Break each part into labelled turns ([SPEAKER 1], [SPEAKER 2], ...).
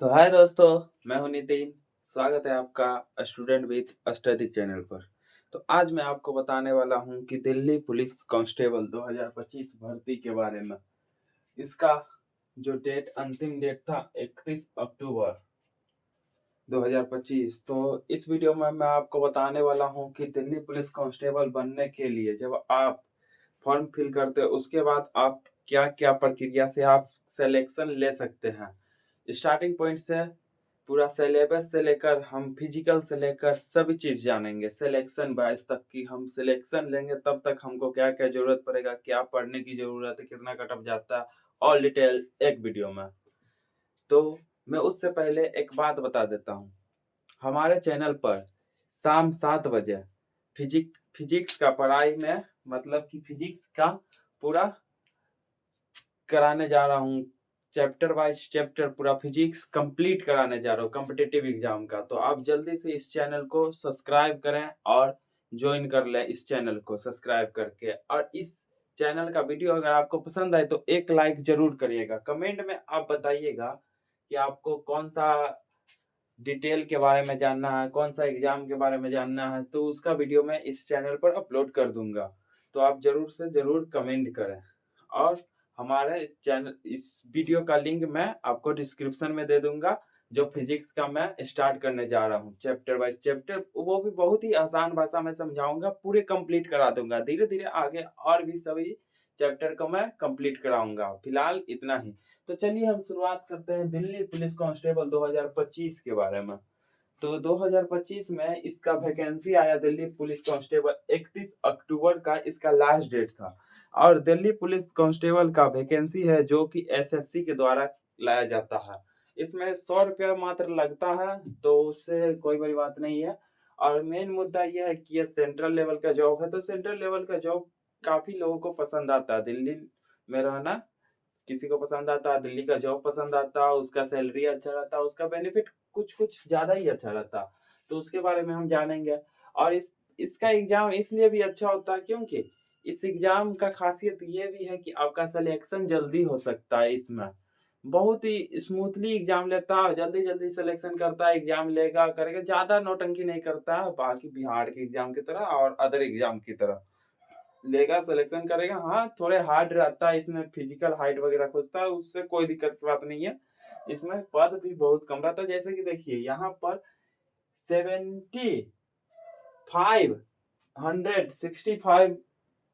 [SPEAKER 1] तो हाय दोस्तों, मैं हूं नितिन। स्वागत है आपका स्टूडेंट विद स्टडी चैनल पर। तो आज मैं आपको बताने वाला हूं कि दिल्ली पुलिस कांस्टेबल 2025 भर्ती के बारे में। इसका जो अंतिम डेट था 31 अक्टूबर 2025। तो इस वीडियो में मैं आपको बताने वाला हूं कि दिल्ली पुलिस कांस्टेबल बनने के लिए जब आप फॉर्म फिल करते हो उसके बाद आप क्या क्या प्रक्रिया से आप सिलेक्शन ले सकते हैं। स्टार्टिंग पॉइंट से पूरा सिलेबस से लेकर हम फिजिकल से लेकर सभी चीज जानेंगे। सिलेक्शन बाइस तक की हम सिलेक्शन लेंगे, तब तक हमको क्या क्या जरूरत पड़ेगा, क्या पढ़ने की जरूरत है, कितना कट ऑफ जाता है, ऑल डिटेल एक वीडियो में। तो मैं उससे पहले एक बात बता देता हूँ। हमारे चैनल पर शाम 7 बजे फिजिक्स का पढ़ाई में मतलब कि फिजिक्स का पूरा कराने जा रहा हूँ। चैप्टर वाइज चैप्टर पूरा फिजिक्स कंप्लीट कराने जा रहा हूँ कॉम्पिटिटिव एग्जाम का। तो आप जल्दी से इस चैनल को सब्सक्राइब करें और ज्वाइन कर लें इस चैनल को सब्सक्राइब करके। और इस चैनल का वीडियो अगर आपको पसंद आए तो एक लाइक जरूर करिएगा। कमेंट में आप बताइएगा कि आपको कौन सा डिटेल के बारे में जानना है, कौन सा एग्जाम के बारे में जानना है, तो उसका वीडियो मैं इस चैनल पर अपलोड कर दूंगा। तो आप जरूर से जरूर कमेंट करें। और हमारे चैनल इस वीडियो का लिंक मैं आपको डिस्क्रिप्शन में दे दूंगा। जो फिजिक्स का मैं स्टार्ट करने जा रहा हूँ चैप्टर वाइज चैप्टर, वो भी बहुत ही आसान भाषा में समझाऊंगा, पूरे कंप्लीट करा दूंगा। धीरे धीरे आगे और भी सभी चैप्टर को मैं कंप्लीट कराऊंगा। फिलहाल इतना ही। तो चलिए हम शुरुआत करते हैं दिल्ली पुलिस कांस्टेबल 2025 के बारे में। तो 2025 में इसका वैकेंसी आया दिल्ली पुलिस कांस्टेबल 31 अक्टूबर का इसका लास्ट डेट था। और दिल्ली पुलिस कांस्टेबल का वैकेंसी है जो कि एसएससी के द्वारा लाया जाता है। इसमें 100 रुपया मात्र लगता है, तो उससे कोई बड़ी बात नहीं है। और मेन मुद्दा यह है कि ये सेंट्रल लेवल का जॉब है। तो सेंट्रल लेवल का जॉब काफी लोगों को पसंद आता है। दिल्ली में रहना किसी को पसंद आता है, दिल्ली का जॉब पसंद आता है, उसका सैलरी अच्छा रहता है, उसका बेनिफिट कुछ कुछ ज्यादा ही अच्छा रहता है। तो उसके बारे में हम जानेंगे। और इसका एग्जाम इसलिए भी अच्छा होता है क्योंकि इस एग्जाम का खासियत ये भी है कि आपका सिलेक्शन जल्दी हो सकता है। इसमें बहुत ही स्मूथली एग्जाम लेता है, जल्दी जल्दी सिलेक्शन करता है, एग्जाम लेगा करेगा, ज्यादा नौटंकी नहीं करता है बाकी बिहार के एग्जाम की तरह और अदर एग्जाम की तरह। लेगा सिलेक्शन करेगा। हाँ, थोड़े हार्ड रहता है, इसमें फिजिकल हाइट वगैरह खोजता है, उससे कोई दिक्कत की बात नहीं है। इसमें पद भी बहुत कम रहता है। जैसे कि देखिए यहाँ पर 7565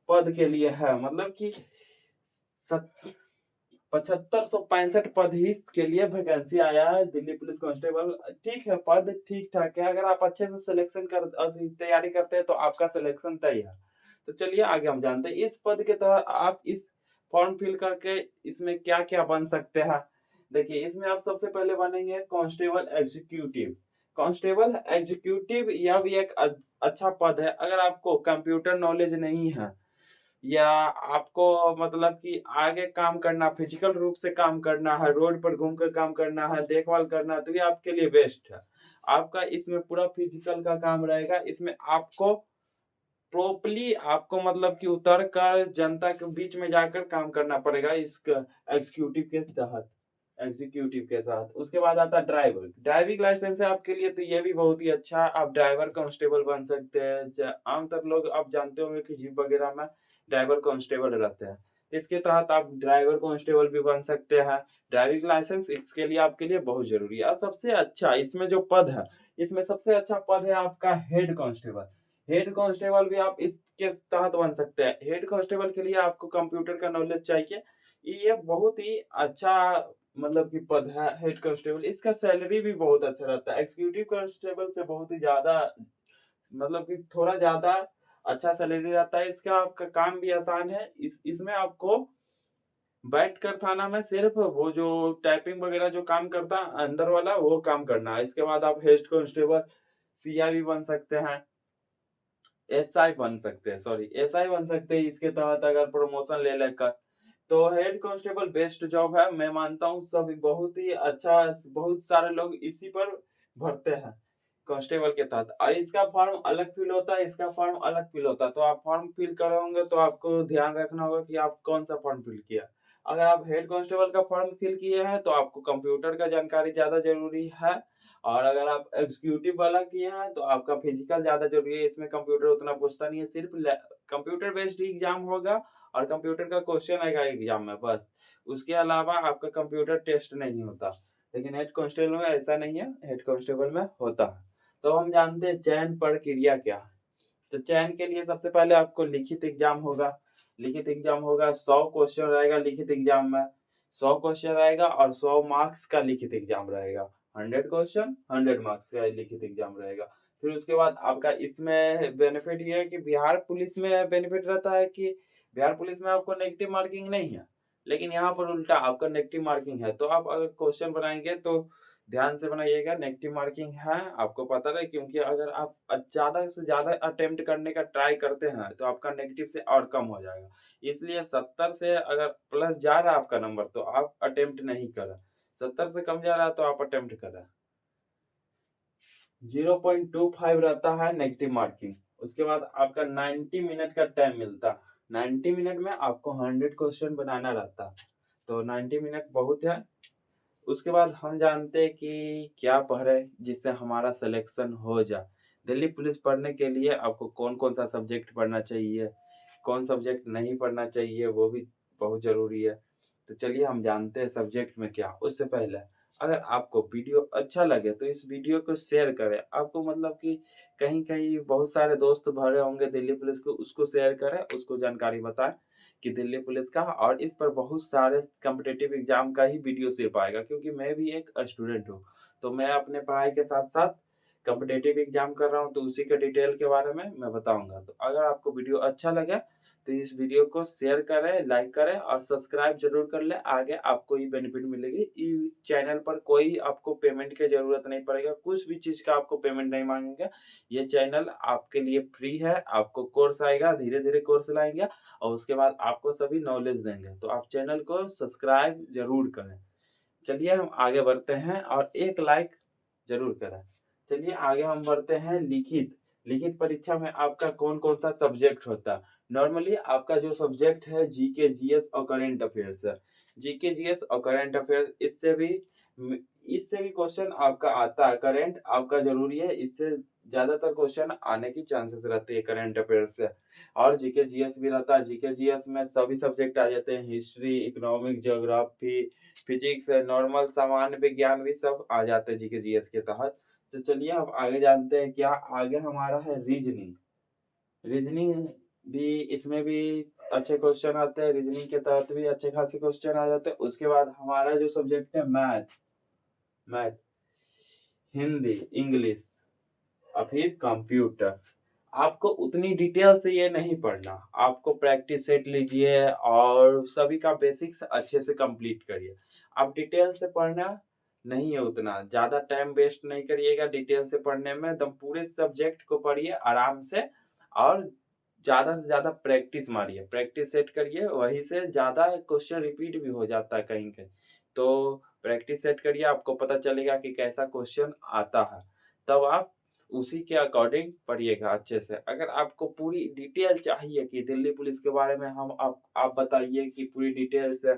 [SPEAKER 1] पद के लिए है, मतलब कि 7565 पद ही के लिए वैकेंसी आया है दिल्ली पुलिस कांस्टेबल। ठीक है, पद ठीक ठाक है। अगर आप अच्छे से सिलेक्शन कर तैयारी करते हैं तो आपका सिलेक्शन तय है। तो चलिए आगे हम जानते हैं इस पद के तहत आप इस फॉर्म फिल करके इसमें क्या क्या बन सकते हैं। देखिए इसमें आप सबसे पहले बनेंगे कांस्टेबल एग्जीक्यूटिव। कांस्टेबल एग्जीक्यूटिव यह भी एक अच्छा पद है। अगर आपको कंप्यूटर नॉलेज नहीं है या आपको मतलब कि आगे काम करना, फिजिकल रूप से काम करना है, रोड पर घूमकर काम करना है, देखभाल करना है, तो ये आपके लिए बेस्ट है। आपका इसमें पूरा फिजिकल का काम रहेगा। इसमें आपको प्रॉपरली आपको मतलब कि उतर कर जनता के बीच में जाकर काम करना पड़ेगा इस एग्जीक्यूटिव के तहत, एग्जीक्यूटिव के साथ। उसके बाद आता है ड्राइवर। ड्राइविंग लाइसेंस है आपके लिए, तो ये भी बहुत ही अच्छा है। आप ड्राइवर कांस्टेबल बन सकते हैं। आमतौर लोग आप जानते होंगे कि जीप वगैरह में ड्राइवर कांस्टेबल रहते हैं, तो इसके तहत आप ड्राइवर कांस्टेबल भी बन सकते हैं। ड्राइविंग लाइसेंस इसके लिए आपके लिए बहुत जरूरी है। और सबसे अच्छा इसमें जो पद है, इसमें सबसे अच्छा पद है आपका हेड कांस्टेबल। हेड कांस्टेबल भी आप इसके तहत बन सकते हैं। हेड कांस्टेबल के लिए आपको कंप्यूटर का नॉलेज चाहिए। ये बहुत ही अच्छा मतलब कि पद है हेड कांस्टेबल। इसका सैलरी भी बहुत अच्छा रहता है, एग्जीक्यूटिव कांस्टेबल से बहुत ही ज्यादा, मतलब कि थोड़ा ज्यादा अच्छा सैलरी रहता है। इसका आपका काम भी आसान है। इसमें आपको बैठ कर थाना में सिर्फ वो जो टाइपिंग वगैरह जो काम करता है अंदर वाला, वो काम करना है। इसके बाद आप हेड कांस्टेबल सीआई भी बन सकते हैं, एसआई बन सकते हैं, सॉरी एसआई बन सकते हैं इसके तहत अगर प्रमोशन ले लेकर। तो हेड कांस्टेबल बेस्ट जॉब है, मैं मानता हूँ। सब बहुत ही अच्छा, बहुत सारे लोग इसी पर भरते हैं कांस्टेबल के तहत। और इसका फॉर्म अलग फिल होता है, इसका फॉर्म अलग फिल होता है। तो आप फॉर्म फिल कर होंगे तो आपको ध्यान रखना होगा कि आप कौन सा फॉर्म फिल किया। अगर आप हेड कांस्टेबल का फॉर्म फिल किए हैं तो आपको कंप्यूटर का जानकारी ज़्यादा ज़रूरी है, और अगर आप एग्जीक्यूटिव वाला किए हैं तो आपका फिजिकल ज़्यादा ज़रूरी है। इसमें कंप्यूटर उतना पूछता नहीं है, सिर्फ कंप्यूटर बेस्ड एग्जाम होगा और कंप्यूटर का क्वेश्चन आएगा एग्जाम में बस। उसके अलावा आपका कंप्यूटर टेस्ट नहीं होता। लेकिन हेड कांस्टेबल में ऐसा नहीं है, हेड कांस्टेबल में होता है। तो हम जानते हैं चयन प्रक्रिया क्या है। तो चयन के लिए सबसे पहले आपको लिखित एग्जाम होगा। लिखित एग्जाम होगा, 100 क्वेश्चन रहेगा लिखित एग्जाम में। 100 क्वेश्चन रहेगा और 100 मार्क्स का लिखित एग्जाम रहेगा। 100 क्वेश्चन 100 मार्क्स का लिखित एग्जाम रहेगा। फिर उसके बाद आपका इसमें बेनिफिट ये है कि बिहार पुलिस में बेनिफिट रहता है कि बिहार पुलिस में आपको नेगेटिव मार्किंग नहीं है, लेकिन यहाँ पर उल्टा आपका नेगेटिव मार्किंग है। तो आप अगर क्वेश्चन बनाएंगे तो ध्यान से बनाइएगा, नेगेटिव मार्किंग है, आपको पता रहे, क्योंकि अगर आप ज़्यादा से ज़्यादा अटेम्प्ट करने का ट्राई करते हैं तो आपका नेगेटिव से और कम हो जाएगा। इसलिए 70 से अगर प्लस जा रहा है आपका नंबर तो आप अटेम्प्ट नहीं करें, 70 से कम जा रहा है तो आप अटेम्प्ट करें। 0.25 रहता है नेगेटिव मार्किंग। उसके बाद आपका 90 मिनट का टाइम मिलता है। 90 मिनट में आपको 100 क्वेश्चन बनाना रहता है, तो 90 मिनट बहुत है। उसके बाद हम जानते हैं कि क्या पढ़े जिससे हमारा सिलेक्शन हो जाए। दिल्ली पुलिस पढ़ने के लिए आपको कौन-कौन सा सब्जेक्ट पढ़ना चाहिए, कौन सब्जेक्ट नहीं पढ़ना चाहिए, वो भी बहुत ज़रूरी है। तो चलिए हम जानते हैं सब्जेक्ट में क्या। उससे पहले अगर आपको वीडियो अच्छा लगे तो इस वीडियो को शेयर करें। आपको मतलब कि कहीं-कहीं बहुत सारे दोस्त भरे होंगे दिल्ली पुलिस को, उसको शेयर करें, उसको जानकारी बताएँ कि दिल्ली पुलिस का, और इस पर बहुत सारे कॉम्पिटिटिव एग्जाम का ही वीडियो सिर्फ आएगा, क्योंकि मैं भी एक स्टूडेंट हूँ। तो मैं अपने पढ़ाई के साथ-साथ कॉम्पिटिटिव एग्जाम कर रहा हूँ, तो उसी के डिटेल के बारे में मैं बताऊँगा। तो अगर आपको वीडियो अच्छा लगे तो इस वीडियो को शेयर करें, लाइक करें और सब्सक्राइब ज़रूर कर लें। आगे आपको ये बेनिफिट मिलेगी। इस चैनल पर कोई आपको पेमेंट की ज़रूरत नहीं पड़ेगा, कुछ भी चीज़ का आपको पेमेंट नहीं माँगेंगे। ये चैनल आपके लिए फ्री है। आपको कोर्स आएगा, धीरे-धीरे कोर्स लाएँगे और उसके बाद आपको सभी नॉलेज देंगे। तो आप चैनल को सब्सक्राइब ज़रूर करें। चलिए हम आगे बढ़ते हैं और एक लाइक ज़रूर करें। चलिए आगे हम बढ़ते हैं लिखित। लिखित परीक्षा में आपका कौन-कौन सा सब्जेक्ट होता है? नॉर्मली आपका जो सब्जेक्ट है जीके, जीएस और करंट अफेयर्स है। जीके, जीएस और करंट अफेयर्स, इससे भी क्वेश्चन आपका आता है। करंट आपका ज़रूरी है, इससे ज़्यादातर क्वेश्चन आने की चांसेस रहती है करंट अफेयर्स से। और जीके, जीएस भी रहता है। जीके, जीएस में सभी सब्जेक्ट आ जाते हैं, history, economic, geography, physics, normal सामान्य विज्ञान भी सब आ जाते हैं जीके जीएस के तहत। तो चलिए हम आगे जानते हैं क्या आगे हमारा है रीजनिंग। रीजनिंग भी, इसमें भी अच्छे क्वेश्चन आते हैं, रीजनिंग के तहत भी अच्छे खासे क्वेश्चन आ जाते हैं। उसके बाद हमारा जो सब्जेक्ट है मैथ, मैथ, हिंदी, इंग्लिश और फिर कंप्यूटर। आपको उतनी डिटेल से ये नहीं पढ़ना, आपको प्रैक्टिस सेट लीजिए और सभी का बेसिक्स अच्छे से कंप्लीट करिए। आप डिटेल से पढ़ना नहीं है उतना, ज़्यादा टाइम वेस्ट नहीं करिएगा डिटेल से पढ़ने में। एकदम पूरे सब्जेक्ट को पढ़िए आराम से और ज़्यादा से ज़्यादा प्रैक्टिस मारिए, प्रैक्टिस सेट करिए, वहीं से ज़्यादा क्वेश्चन रिपीट भी हो जाता है कहीं-कहीं। तो प्रैक्टिस सेट करिए, आपको पता चलेगा कि कैसा क्वेश्चन आता है, तब आप उसी के अकॉर्डिंग पढ़िएगा अच्छे से। अगर आपको पूरी डिटेल चाहिए कि दिल्ली पुलिस के बारे में हम आप बताइए कि पूरी डिटेल से,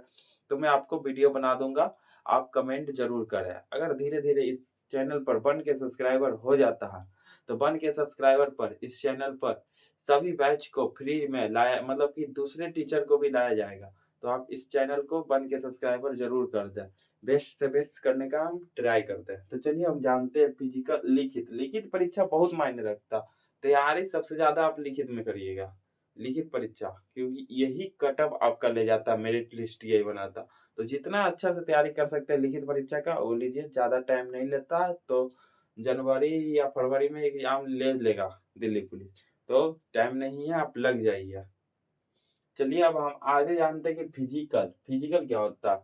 [SPEAKER 1] तो मैं आपको वीडियो बना दूँगा, आप कमेंट ज़रूर करें। अगर धीरे-धीरे इस चैनल पर बन के सब्सक्राइबर हो जाता है, तो बन के सब्सक्राइबर पर इस चैनल पर सभी बैच को फ्री में लाया, मतलब कि दूसरे टीचर को भी लाया जाएगा। तो आप इस चैनल को बन के सब्सक्राइबर ज़रूर कर दें। बेस्ट से बेस्ट करने का हम ट्राई करते हैं। तो चलिए हम जानते हैं फिजिकल लिखित। लिखित परीक्षा बहुत मायने रखता। तैयारी सबसे ज़्यादा आप लिखित में करिएगा। लिखित परीक्षा, क्योंकि यही कट ऑफ आपका ले जाता, मेरिट लिस्ट यही बनाता। तो जितना अच्छा से तैयारी कर सकते हैं लिखित परीक्षा का वो लीजिए, ज़्यादा टाइम नहीं लेता। तो जनवरी या फरवरी में एग्जाम ले लेगा दिल्ली पुलिस, तो टाइम नहीं है, आप लग जाइए। चलिए अब हम आगे जानते हैं कि फिजिकल, फिजिकल क्या होता है।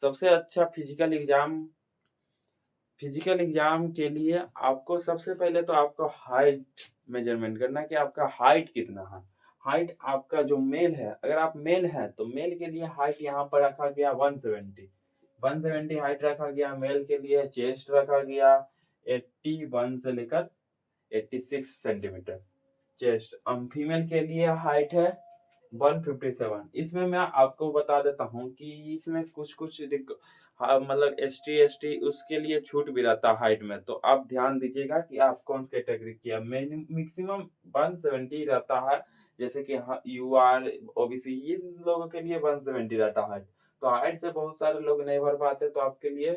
[SPEAKER 1] सबसे अच्छा फिजिकल एग्जाम के लिए आपको सबसे पहले तो आपको हाइट मेजरमेंट करना है कि आपका हाइट कितना है। हाइट आपका जो मेल है, अगर आप मेल हैं तो मेल के लिए हाइट यहाँ पर रखा गया 170, 170 हाइट रखा गया मेल के लिए। चेस्ट रखा गया 81 से लेकर 86 सेंटीमीटर चेस्ट। फीमेल के लिए हाइट है 157। इसमें मैं आपको बता देता हूँ कि इसमें कुछ हाँ, मतलब ST उसके लिए छूट भी रहता है हाइट में, तो आप ध्यान दीजिएगा कि आप कौन सी कैटेगरी की है। मैक्सिमम 170 रहता है, जैसे कि हाँ UR OBC इन लोगों के लिए 170 रहता है। तो हाइट से बहुत सारे लोग नहीं भर पाते, तो आपके लिए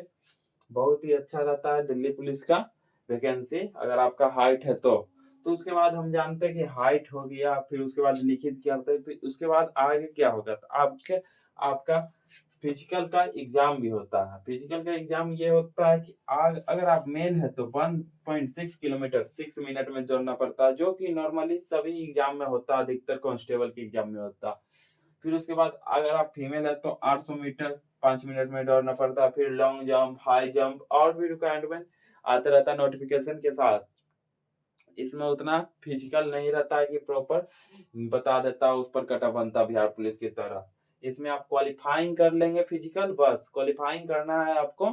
[SPEAKER 1] बहुत ही अच्छा रहता है दिल्ली पुलिस का वैकेंसी, अगर आपका हाइट है तो उसके बाद हम जानते हैं कि हाइट हो गया, फिर उसके बाद लिखित क्या होता है, तो उसके बाद आगे क्या होगा, तो आपका फिजिकल का एग्जाम भी होता है। फिजिकल का एग्जाम ये होता है कि अगर आप मेल है तो 1.6 किलोमीटर 6 मिनट में दौड़ना पड़ता है, जो कि नॉर्मली सभी एग्जाम में होता है, अधिकतर कांस्टेबल के एग्जाम में होता है। फिर उसके बाद अगर आप फीमेल है तो 800 मीटर 5 मिनट में दौड़ना पड़ता है। फिर लॉन्ग जंप, हाई जंप और भी रिक्वायरमेंट आता रहता है नोटिफिकेशन के साथ। इसमें उतना फिजिकल नहीं रहता है कि प्रॉपर बता देता उस पर कटा बनता बिहार पुलिस की तरह। इसमें आप क्वालिफाइंग कर लेंगे फिजिकल, बस क्वालिफाइंग करना है आपको,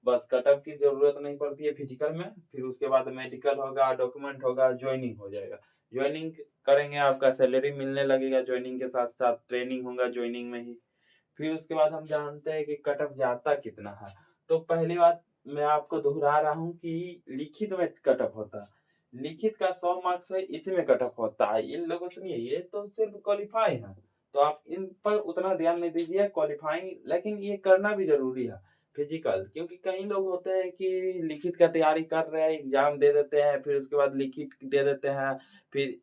[SPEAKER 1] बस कटअप की जरूरत नहीं पड़ती है फिजिकल में। फिर उसके बाद मेडिकल होगा, डॉक्यूमेंट होगा, ज्वाइनिंग हो जाएगा। ज्वाइनिंग करेंगे, आपका सैलरी मिलने लगेगा, ज्वाइनिंग के साथ साथ ट्रेनिंग होगा ज्वाइनिंग में ही। फिर उसके बाद हम जानते हैं कि कटअप जाता कितना है। तो पहली बात मैं आपको दोहरा रहा हूँ कि लिखित में कटअप होता है, लिखित का 100 मार्क्स है, इसी में कटअप होता है। इन लोगों से नहीं है, ये तो सिर्फ क्वालिफाई है, तो आप इन पर उतना ध्यान नहीं दीजिए क्वालिफाइंग, लेकिन ये करना भी जरूरी है फिजिकल, क्योंकि कई लोग होते हैं कि लिखित का तैयारी कर रहे हैं, एग्जाम दे देते हैं, फिर उसके बाद लिखित दे देते हैं, फिर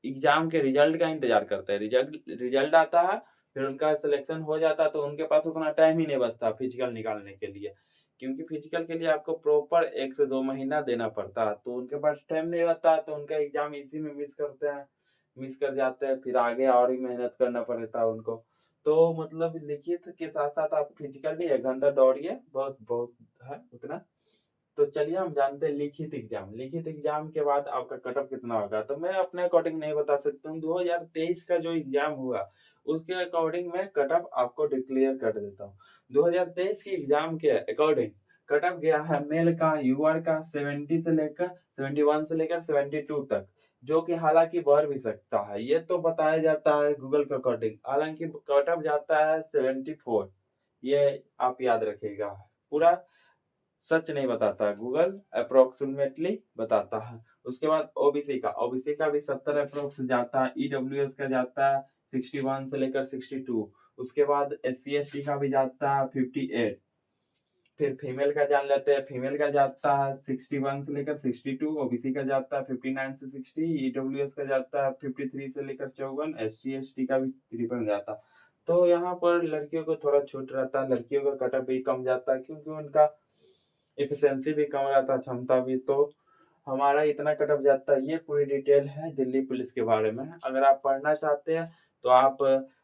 [SPEAKER 1] एग्जाम के रिजल्ट का इंतजार करते हैं, रिजल्ट आता है, फिर उनका सिलेक्शन हो जाता है, तो उनके पास उतना टाइम ही नहीं बचता फिजिकल निकालने के लिए, क्योंकि फिजिकल के लिए आपको प्रॉपर 1 से 2 महीना देना पड़ता है, तो उनके पास टाइम नहीं रहता, तो उनका एग्जाम इसी में मिस करते हैं, मिस कर जाते हैं, फिर आगे और ही मेहनत करना पड़ता है उनको। तो मतलब लिखित के साथ साथ आप फिजिकल भी 1 घंटा दौड़िए, बहुत बहुत है उतना। तो चलिए हम जानते हैं लिखित एग्जाम। लिखित एग्जाम के बाद आपका कटअप कितना होगा, तो मैं अपने अकॉर्डिंग नहीं बता सकता हूँ। 2023 का जो एग्जाम हुआ उसके अकॉर्डिंग मैं कटअप आपको डिक्लेयर कर देता हूँ। 2023 के एग्जाम के अकॉर्डिंग कटअप गया है मेल का, यूआर का 70 से लेकर 71 से लेकर 72 तक, जो कि हालांकि बढ़ भी सकता है, ये तो बताया जाता है गूगल के अकॉर्डिंग, हालांकि कटअप जाता है 74। ये आप याद रखिएगा, पूरा सच नहीं बताता, गूगल अप्रोक्सीमेटली बताता है। उसके बाद ओबीसी का भी 70 अप्रोक्स जाता है, ईडब्ल्यूएस का जाता है 61 से लेकर 62। उसके बाद SC ST का भी जाता है 58। फिर फीमेल का जान लेते हैं, फीमेल का जाता है 61 से लेकर 62, ओबीसी का जाता है 59 से 60, ईडब्ल्यूएस का जाता है 53 से लेकर 54, SC ST का भी 53 जाता है। तो यहाँ पर लड़कियों को थोड़ा छूट रहता है, लड़कियों का कटअप भी कम जाता है, क्योंकि उनका एफिशिएंसी भी कम रहता है, क्षमता भी। तो हमारा इतना कटअप जाता है। ये पूरी डिटेल है दिल्ली पुलिस के बारे में। अगर आप पढ़ना चाहते हैं तो आप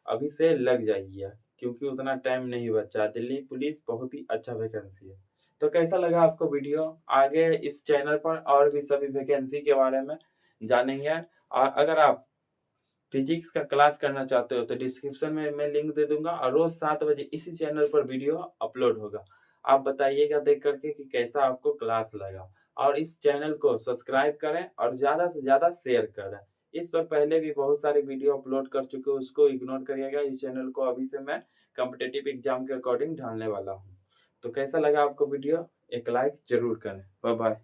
[SPEAKER 1] अभी से लग जाइए, क्योंकि उतना टाइम नहीं बचा। दिल्ली पुलिस बहुत ही अच्छा वैकेंसी है। तो कैसा लगा आपको वीडियो? आगे इस चैनल पर और भी सभी वैकेंसी के बारे में जानेंगे। और अगर आप फिजिक्स का क्लास करना चाहते हो तो डिस्क्रिप्शन में मैं लिंक दे दूंगा, और रोज 7 बजे इसी चैनल पर वीडियो अपलोड होगा। आप बताइएगा देख करके कि कैसा आपको क्लास लगा, और इस चैनल को सब्सक्राइब करें और ज्यादा से ज्यादा शेयर करें। इस पर पहले भी बहुत सारे वीडियो अपलोड कर चुके हैं, उसको इग्नोर करिएगा। इस चैनल को अभी से मैं कॉम्पिटिटिव एग्जाम के अकॉर्डिंग ढालने वाला हूँ। तो कैसा लगा आपको वीडियो? एक लाइक जरूर करें। Bye bye.